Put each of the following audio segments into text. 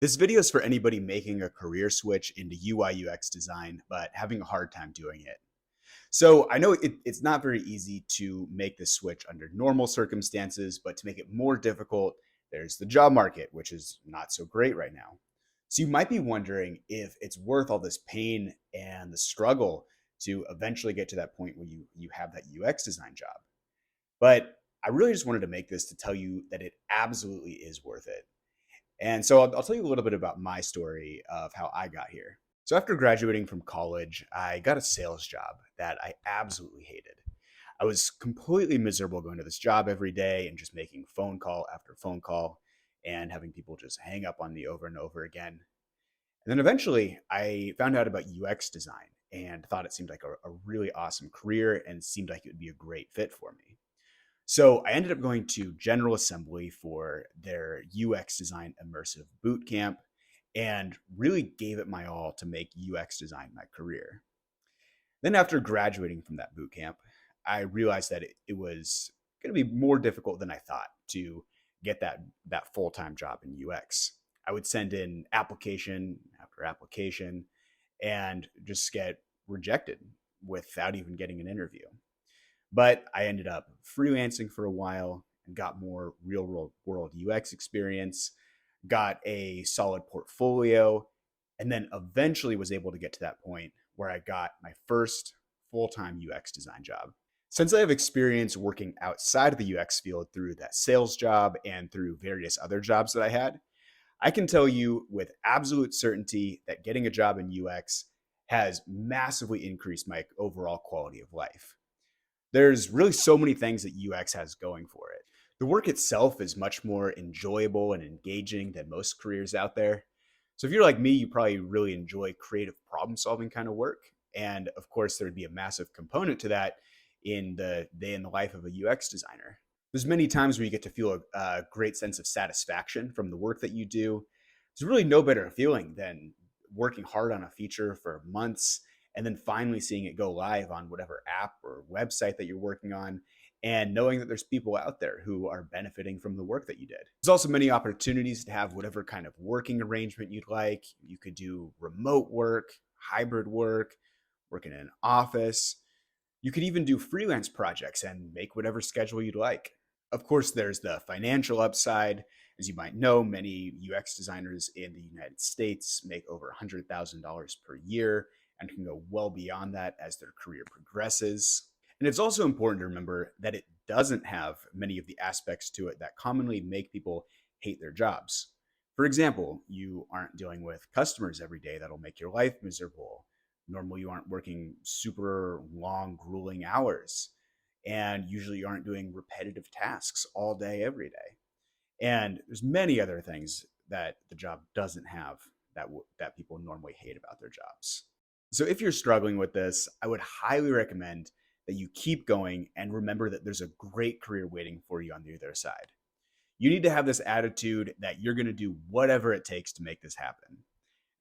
This video is for anybody making a career switch into UI UX design, but having a hard time doing it. So I know it's not very easy to make this switch under normal circumstances, but to make it more difficult, there's the job market, which is not so great right now. So you might be wondering if it's worth all this pain and the struggle to eventually get to that point where you have that UX design job. But I really just wanted to make this to tell you that it absolutely is worth it. And so I'll tell you a little bit about my story of how I got here. So after graduating from college, I got a sales job that I absolutely hated. I was completely miserable going to this job every day and just making phone call after phone call and having people just hang up on me over and over again. And then eventually I found out about UX design and thought it seemed like a really awesome career and seemed like it would be a great fit for me. So I ended up going to General Assembly for their UX design immersive boot camp and really gave it my all to make UX design my career. Then, after graduating from that boot camp, I realized that it was going to be more difficult than I thought to get that full time job in UX. I would send in application after application and just get rejected without even getting an interview. But I ended up freelancing for a while and got more real world UX experience, got a solid portfolio, and then eventually was able to get to that point where I got my first full time UX design job. Since I have experience working outside of the UX field through that sales job and through various other jobs that I had, I can tell you with absolute certainty that getting a job in UX has massively increased my overall quality of life. There's really so many things that UX has going for it. The work itself is much more enjoyable and engaging than most careers out there. So if you're like me, you probably really enjoy creative problem solving kind of work. And of course, there would be a massive component to that in the day in the life of a UX designer. There's many times where you get to feel a great sense of satisfaction from the work that you do. There's really no better feeling than working hard on a feature for months and then finally seeing it go live on whatever app or website that you're working on and knowing that there's people out there who are benefiting from the work that you did. There's also many opportunities to have whatever kind of working arrangement you'd like. You could do remote work, hybrid work, work in an office. You could even do freelance projects and make whatever schedule you'd like. Of course, there's the financial upside. As you might know, many UX designers in the United States make over $100,000 per year and can go well beyond that as their career progresses. And it's also important to remember that it doesn't have many of the aspects to it that commonly make people hate their jobs. For example, you aren't dealing with customers every day that'll make your life miserable. Normally, you aren't working super long, grueling hours. And usually, you aren't doing repetitive tasks all day, every day. And there's many other things that the job doesn't have that people normally hate about their jobs. So if you're struggling with this, I would highly recommend that you keep going and remember that there's a great career waiting for you on the other side. You need to have this attitude that you're going to do whatever it takes to make this happen.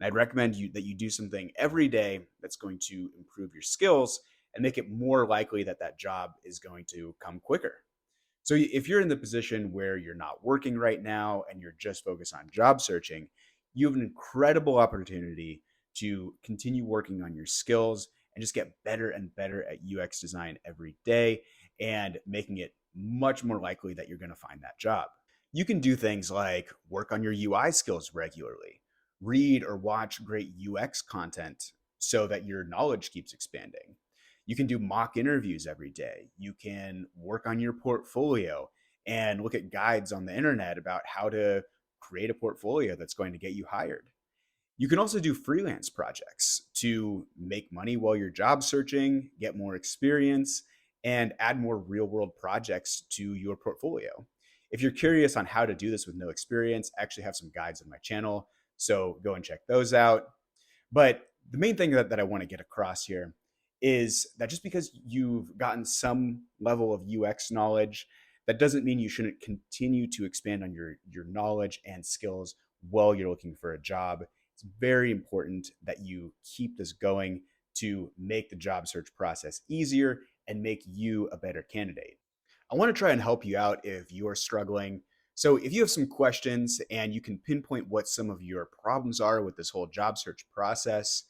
And I'd recommend that you do something every day that's going to improve your skills and make it more likely that that job is going to come quicker. So if you're in the position where you're not working right now and you're just focused on job searching, you have an incredible opportunity to continue working on your skills and just get better and better at UX design every day and making it much more likely that you're going to find that job. You can do things like work on your UI skills regularly, read or watch great UX content so that your knowledge keeps expanding. You can do mock interviews every day. You can work on your portfolio and look at guides on the internet about how to create a portfolio that's going to get you hired. You can also do freelance projects to make money while you're job searching, get more experience, and add more real world projects to your portfolio. If you're curious on how to do this with no experience, I actually have some guides on my channel. So go and check those out. But the main thing that I want to get across here is that just because you've gotten some level of UX knowledge, that doesn't mean you shouldn't continue to expand on your knowledge and skills while you're looking for a job. It's very important that you keep this going to make the job search process easier and make you a better candidate. I want to try and help you out if you're struggling. So if you have some questions and you can pinpoint what some of your problems are with this whole job search process,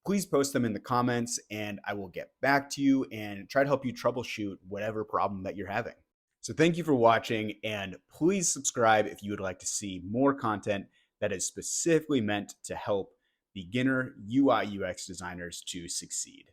please post them in the comments and I will get back to you and try to help you troubleshoot whatever problem that you're having. So thank you for watching and please subscribe if you would like to see more content that is specifically meant to help beginner UI UX designers to succeed.